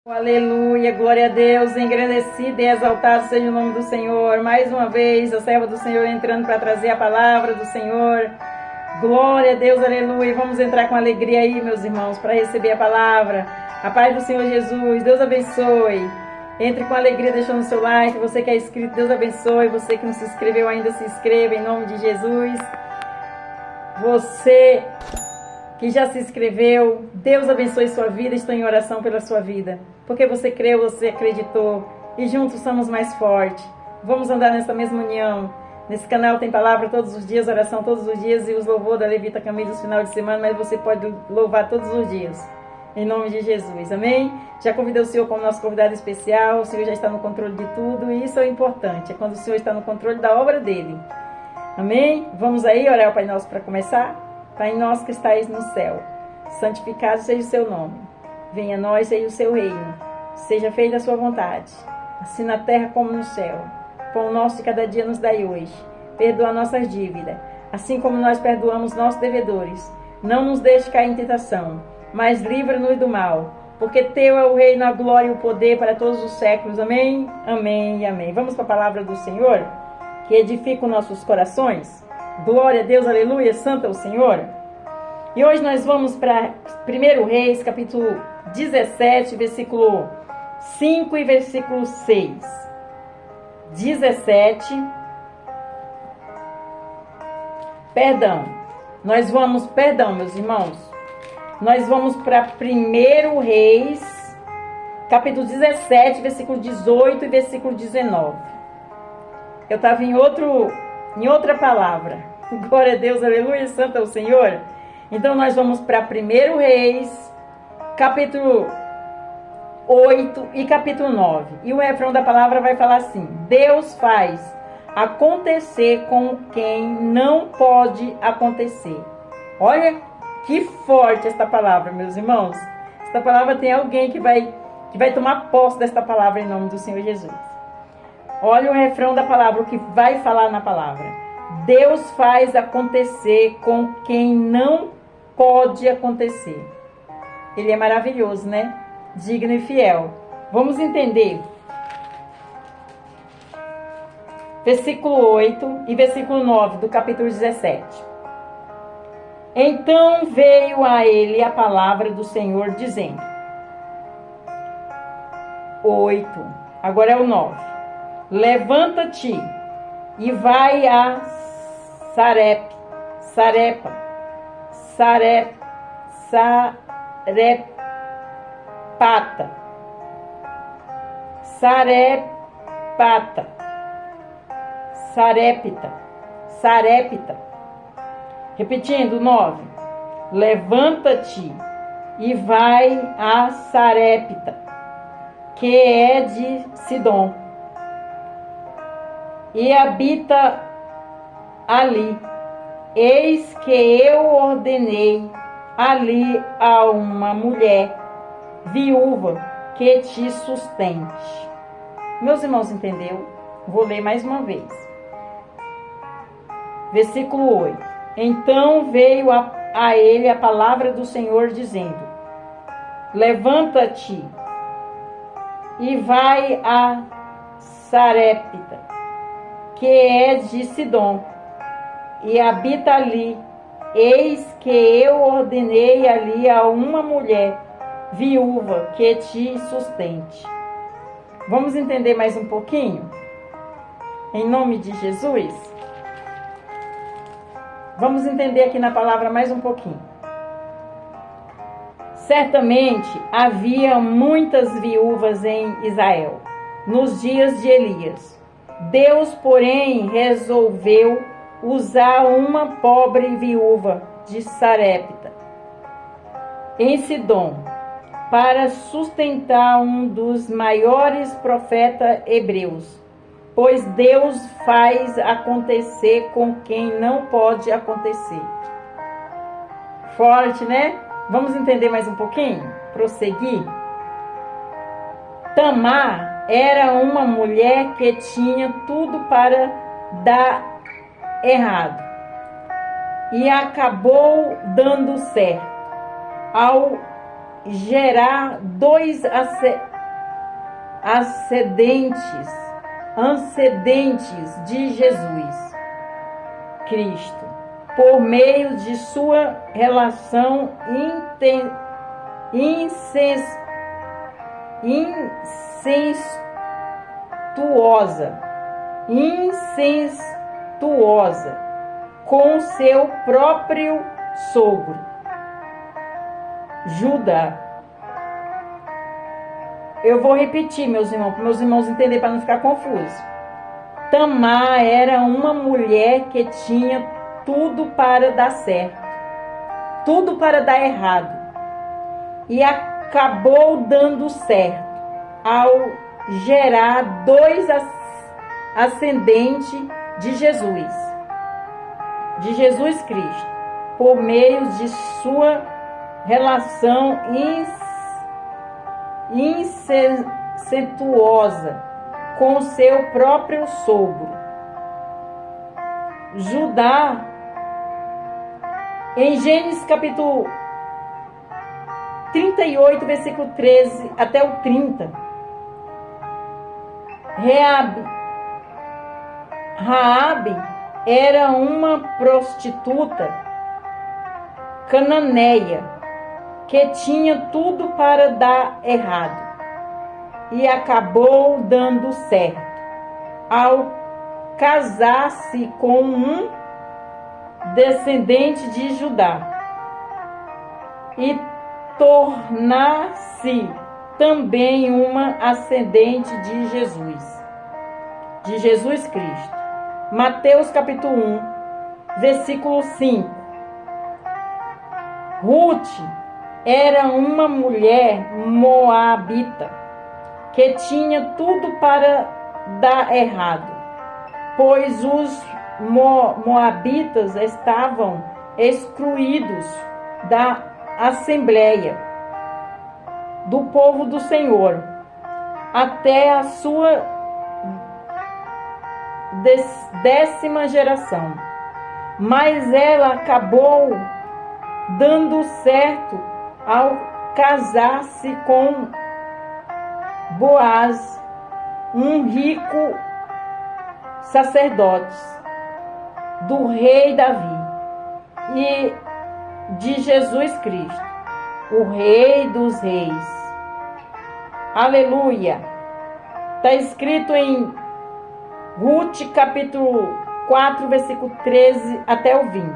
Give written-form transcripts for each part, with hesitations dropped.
Aleluia, glória a Deus, engrandecido e exaltado seja o nome do Senhor. Mais uma vez, a serva do Senhor entrando para trazer a palavra do Senhor. Glória a Deus, aleluia. Vamos entrar com alegria aí, meus irmãos, para receber a palavra. A paz do Senhor Jesus, Deus abençoe. Entre com alegria deixando o seu like. Você que é inscrito, Deus abençoe. Você que não se inscreveu ainda, se inscreva em nome de Jesus. Você que já se inscreveu, Deus abençoe sua vida. Estou em oração pela sua vida, porque você creu, você acreditou, e juntos somos mais fortes. Vamos andar nessa mesma união. Nesse canal tem palavra todos os dias, oração todos os dias, e os louvor da Levita Camila no final de semana, mas você pode louvar todos os dias, em nome de Jesus, amém? Já convidei o Senhor como nosso convidado especial. O Senhor já está no controle de tudo, e isso é o importante, é quando o Senhor está no controle da obra dele, amém? Vamos aí orar ao Pai Nosso para começar? Pai nosso que estais no céu, santificado seja o seu nome. Venha a nós, seja o seu reino. Seja feita a sua vontade, assim na terra como no céu. Pão nosso de cada dia nos dai hoje. Perdoa nossas dívidas, assim como nós perdoamos nossos devedores. Não nos deixe cair em tentação, mas livra-nos do mal. Porque teu é o reino, a glória e o poder para todos os séculos. Amém, amém e amém. Vamos para a palavra do Senhor, que edifica os nossos corações. Glória a Deus, aleluia, santo é o Senhor. E hoje nós vamos para 1 Reis, capítulo 17, versículo 5 e versículo 6. 17. Perdão, meus irmãos. Nós vamos para 1 Reis, capítulo 17, versículo 18 e versículo 19. Eu estava em outra palavra. Glória a Deus, aleluia, santo é o Senhor. Então nós vamos para 1 Reis, capítulo 8 e capítulo 9. E o refrão da palavra vai falar assim: Deus faz acontecer com quem não pode acontecer. Olha que forte esta palavra, meus irmãos. Esta palavra tem alguém que vai tomar posse desta palavra em nome do Senhor Jesus. Olha o refrão da palavra, o que vai falar na palavra. Deus faz acontecer com quem não pode acontecer. Ele é maravilhoso, né? Digno e fiel. Vamos entender. Versículo 8 e versículo 9 do capítulo 17. Então veio a ele a palavra do Senhor dizendo. 8. Agora é o 9. Levanta-te e vai a Sarepta, repetindo, 9. Levanta-te e vai a Sarepta, que é de Sidom, e habita ali. Eis que eu ordenei ali a uma mulher viúva que te sustente. Meus irmãos, entendeu? Vou ler mais uma vez. Versículo 8. Então veio a ele a palavra do Senhor dizendo: Levanta-te e vai a Sarepta, que é de Sidom, e habita ali. Eis que eu ordenei ali a uma mulher viúva que te sustente. Vamos entender mais um pouquinho? Em nome de Jesus? Vamos entender aqui na palavra mais um pouquinho. Certamente havia muitas viúvas em Israel, nos dias de Elias. Deus, porém, resolveu usar uma pobre viúva de Sarepta, em Sidom, para sustentar um dos maiores profetas hebreus, pois Deus faz acontecer com quem não pode acontecer. Forte, né? Vamos entender mais um pouquinho? Prosseguir. Tamar era uma mulher que tinha tudo para dar errado e acabou dando certo. Ao gerar dois ascendentes de Jesus Cristo, por meio de sua relação incestuosa com seu próprio sogro, Judá. Eu vou repetir, meus irmãos, para meus irmãos entenderem, para não ficar confuso. Tamar era uma mulher que tinha tudo para dar certo, tudo para dar errado, e acabou dando certo ao gerar dois ascendentes de Jesus Cristo, por meio de sua relação incestuosa com seu próprio sogro, Judá. Em Gênesis capítulo 38, versículo 13 até o 30, Raabe era uma prostituta cananeia que tinha tudo para dar errado e acabou dando certo ao casar-se com um descendente de Judá e tornar-se também uma ascendente de Jesus Cristo. Mateus capítulo 1, versículo 5. Ruth era uma mulher moabita que tinha tudo para dar errado, pois os moabitas estavam excluídos da assembleia do povo do Senhor até a sua 10ª geração. Mas ela acabou dando certo ao casar-se com Boaz, um rico sacerdote do rei Davi e de Jesus Cristo, o Rei dos Reis. Aleluia! Está escrito em Ruth capítulo 4, versículo 13 até o 20.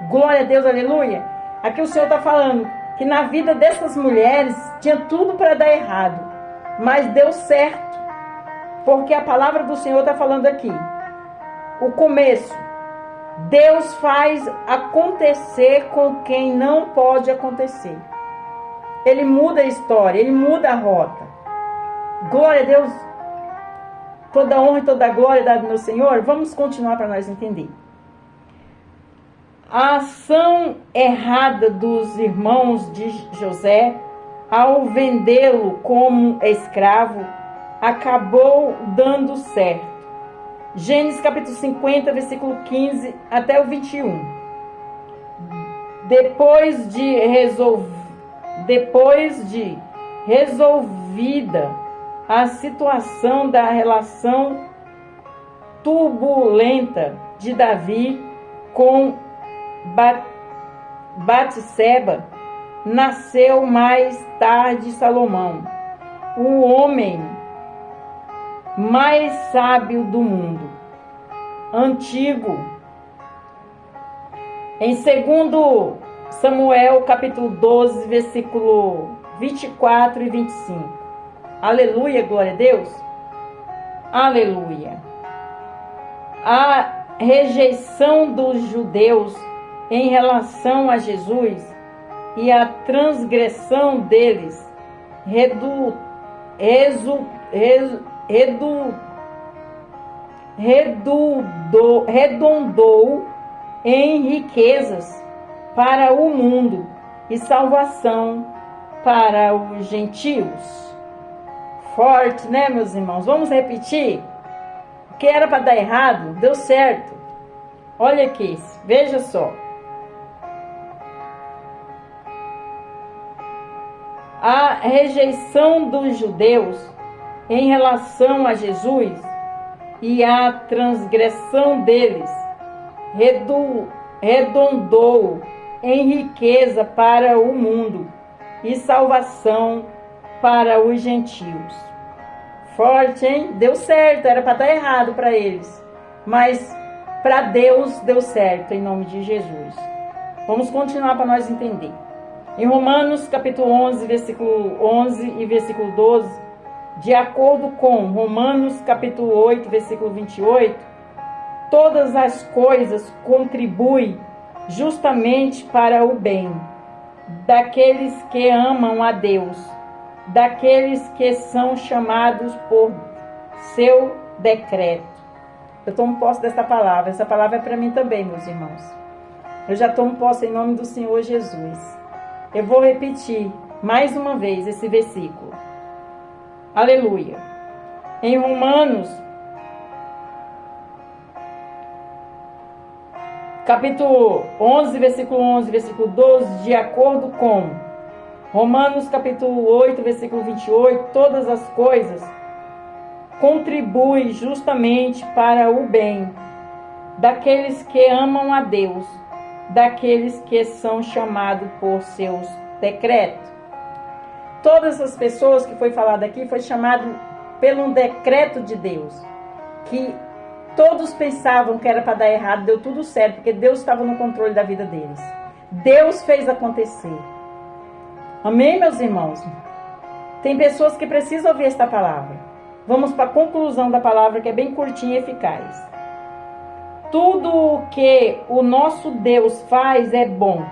Glória a Deus, aleluia! Aqui o Senhor está falando que na vida dessas mulheres tinha tudo para dar errado, mas deu certo, porque a palavra do Senhor está falando aqui. O começo. Deus faz acontecer com quem não pode acontecer. Ele muda a história, Ele muda a rota. Glória a Deus. Toda honra e toda glória dada ao meu Senhor. Vamos continuar para nós entender. A ação errada dos irmãos de José ao vendê-lo como escravo acabou dando certo. Gênesis capítulo 50, versículo 15 até o 21. Depois de resolvida a situação da relação turbulenta de Davi com Batseba, nasceu mais tarde Salomão, o homem mais sábio do mundo antigo. Em 2 Samuel capítulo 12, versículo 24 e 25. Aleluia, glória a Deus. Aleluia. A rejeição dos judeus em relação a Jesus e a transgressão deles redundou em riquezas para o mundo e salvação para os gentios. Forte, né, meus irmãos? Vamos repetir? O que era para dar errado, deu certo. Olha aqui, veja só. A rejeição dos judeus em relação a Jesus e a transgressão deles redundou em riqueza para o mundo e salvação para os gentios. Forte, hein? Deu certo, era para dar errado para eles, mas para Deus deu certo, em nome de Jesus. Vamos continuar para nós entender. Em Romanos capítulo 11, versículo 11 e versículo 12, de acordo com Romanos capítulo 8, versículo 28, todas as coisas contribuem justamente para o bem daqueles que amam a Deus, daqueles que são chamados por seu decreto. Eu tomo posse dessa palavra. Essa palavra é para mim também, meus irmãos. Eu já tomo posse em nome do Senhor Jesus. Eu vou repetir mais uma vez esse versículo. Aleluia. Em Romanos, capítulo 11, versículo 11, versículo 12, de acordo com Romanos, capítulo 8, versículo 28, todas as coisas contribuem justamente para o bem daqueles que amam a Deus, daqueles que são chamados por seus decretos. Todas as pessoas que foi falado aqui foi chamado pelo decreto de Deus, que todos pensavam que era para dar errado, deu tudo certo, porque Deus estava no controle da vida deles. Deus fez acontecer. Amém, meus irmãos? Tem pessoas que precisam ouvir esta palavra. Vamos para a conclusão da palavra, que é bem curtinha e eficaz. Tudo o que o nosso Deus faz é bom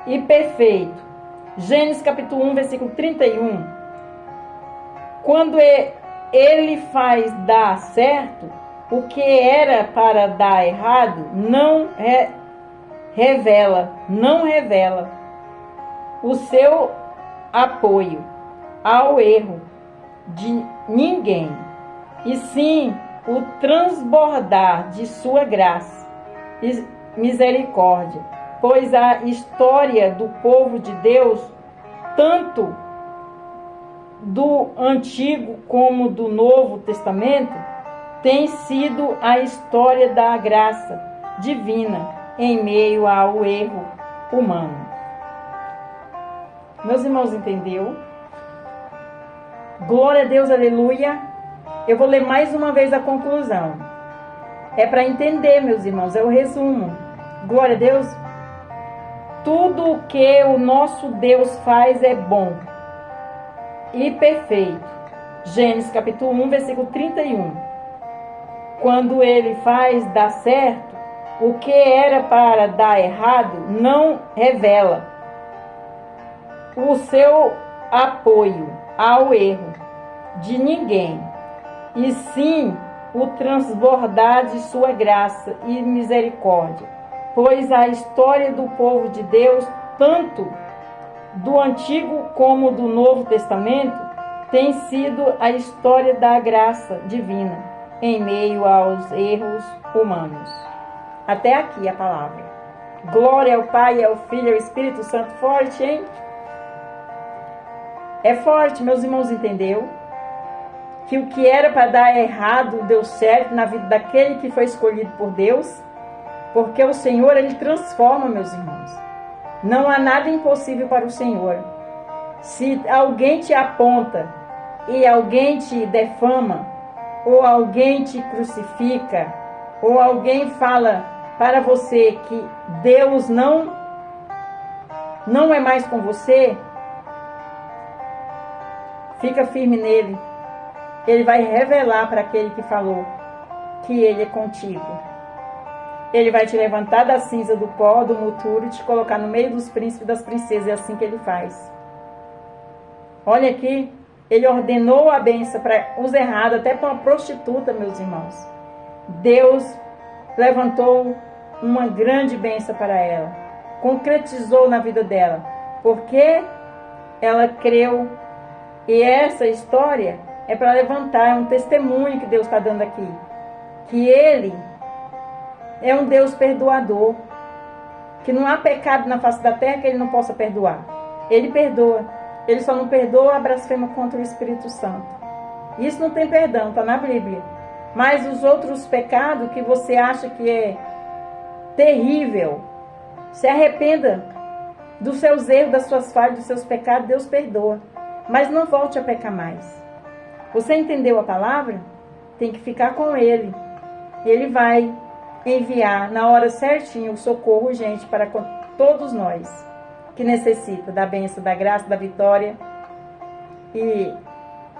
e perfeito. Gênesis capítulo 1, versículo 31. Quando ele faz dar certo, o que era para dar errado não revela o seu apoio ao erro de ninguém, e sim o transbordar de sua graça e misericórdia, pois a história do povo de Deus, tanto do Antigo como do Novo Testamento, tem sido a história da graça divina em meio ao erro humano. Meus irmãos, entendeu? Glória a Deus, aleluia. Eu vou ler mais uma vez a conclusão. É para entender, meus irmãos, é o resumo. Glória a Deus. Tudo o que o nosso Deus faz é bom e perfeito. Gênesis capítulo 1, versículo 31. Quando ele faz dar certo, o que era para dar errado não revela o seu apoio ao erro de ninguém, e sim o transbordar de sua graça e misericórdia, pois a história do povo de Deus, tanto do Antigo como do Novo Testamento, tem sido a história da graça divina em meio aos erros humanos. Até aqui a palavra. Glória ao Pai, ao Filho e ao Espírito Santo. Forte, hein? É forte, meus irmãos, entendeu? Que o que era para dar errado deu certo na vida daquele que foi escolhido por Deus, porque o Senhor, Ele transforma, meus irmãos. Não há nada impossível para o Senhor. Se alguém te aponta e alguém te defama, ou alguém te crucifica, ou alguém fala para você que Deus não é mais com você, fica firme nele. Ele vai revelar para aquele que falou que ele é contigo. Ele vai te levantar da cinza, do pó, do muturo e te colocar no meio dos príncipes e das princesas. É assim que ele faz. Olha aqui, ele ordenou a bênção para os errados, até para uma prostituta, meus irmãos. Deus levantou uma grande bênção para ela, concretizou na vida dela, porque ela creu. E essa história é para levantar, é um testemunho que Deus está dando aqui, que Ele é um Deus perdoador, que não há pecado na face da terra que Ele não possa perdoar. Ele perdoa. Ele só não perdoa a blasfema contra o Espírito Santo. Isso não tem perdão, está na Bíblia. Mas os outros pecados que você acha que é terrível, se arrependa dos seus erros, das suas falhas, dos seus pecados, Deus perdoa. Mas não volte a pecar mais. Você entendeu a palavra? Tem que ficar com Ele. Ele vai enviar na hora certinha o socorro urgente para todos nós que necessita da bênção, da graça, da vitória e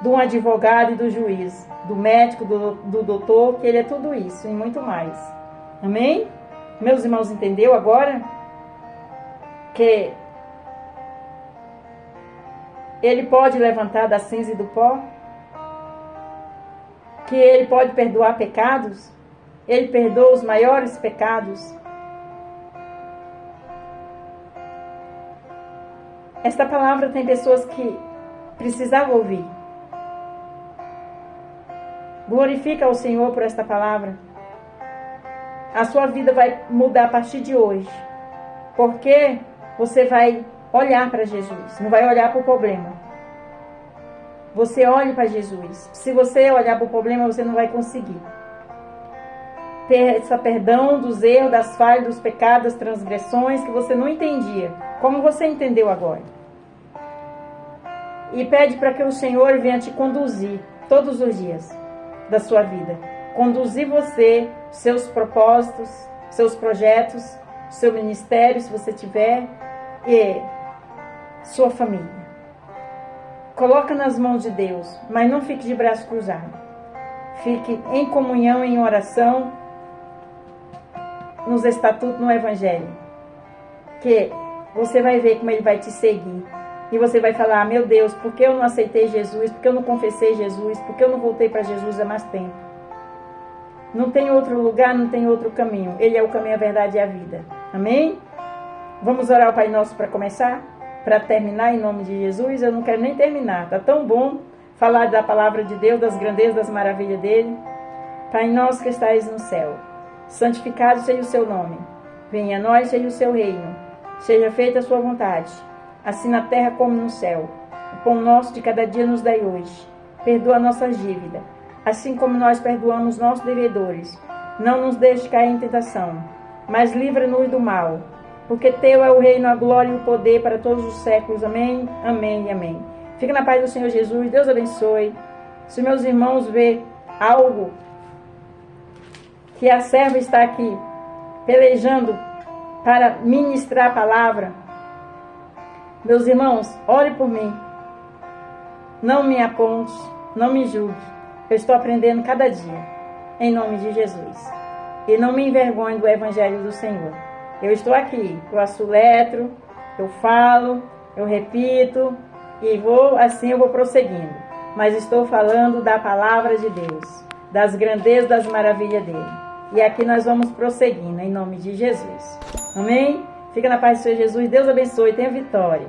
de um advogado e do juiz, do médico, do doutor, que ele é tudo isso e muito mais. Amém? Meus irmãos, entendeu agora? Que Ele pode levantar da cinza e do pó? Que Ele pode perdoar pecados? Ele perdoa os maiores pecados? Esta palavra tem pessoas que precisavam ouvir. Glorifica ao Senhor por esta palavra. A sua vida vai mudar a partir de hoje. Porque você vai olhar para Jesus, não vai olhar para o problema. Você olha para Jesus. Se você olhar para o problema, você não vai conseguir. Peça perdão dos erros, das falhas, dos pecados, das transgressões que você não entendia, como você entendeu agora. E pede para que o Senhor venha te conduzir todos os dias da sua vida. Conduzir você, seus propósitos, seus projetos, seu ministério, se você tiver, e sua família. Coloca nas mãos de Deus, mas não fique de braço cruzado. Fique em comunhão, em oração, nos estatutos, no Evangelho. Que você vai ver como Ele vai te seguir. E você vai falar, meu Deus, por que eu não aceitei Jesus? Por que eu não confessei Jesus? Por que eu não voltei para Jesus há mais tempo? Não tem outro lugar, não tem outro caminho. Ele é o caminho, a verdade e a vida. Amém? Vamos orar ao Pai Nosso para começar? Para terminar em nome de Jesus? Eu não quero nem terminar. Está tão bom falar da palavra de Deus, das grandezas, das maravilhas dele. Pai nosso que estais no céu, santificado seja o seu nome. Venha a nós, seja o seu reino. Seja feita a sua vontade, assim na terra como no céu. O pão nosso de cada dia nos dai hoje. Perdoa nossas dívidas, assim como nós perdoamos nossos devedores. Não nos deixe cair em tentação, mas livra-nos do mal. Porque teu é o reino, a glória e o poder para todos os séculos. Amém, amém e amém. Fica na paz do Senhor Jesus. Deus abençoe. Se meus irmãos verem algo que a serva está aqui pelejando para ministrar a palavra, meus irmãos, ore por mim. Não me aponte, não me julgue. Eu estou aprendendo cada dia, em nome de Jesus. E não me envergonhe do Evangelho do Senhor. Eu estou aqui, eu assoletro, eu falo, eu repito, e eu vou prosseguindo. Mas estou falando da palavra de Deus, das grandezas, das maravilhas dele. E aqui nós vamos prosseguindo, em nome de Jesus. Amém? Fica na paz do Senhor Jesus. Deus abençoe. Tenha vitória.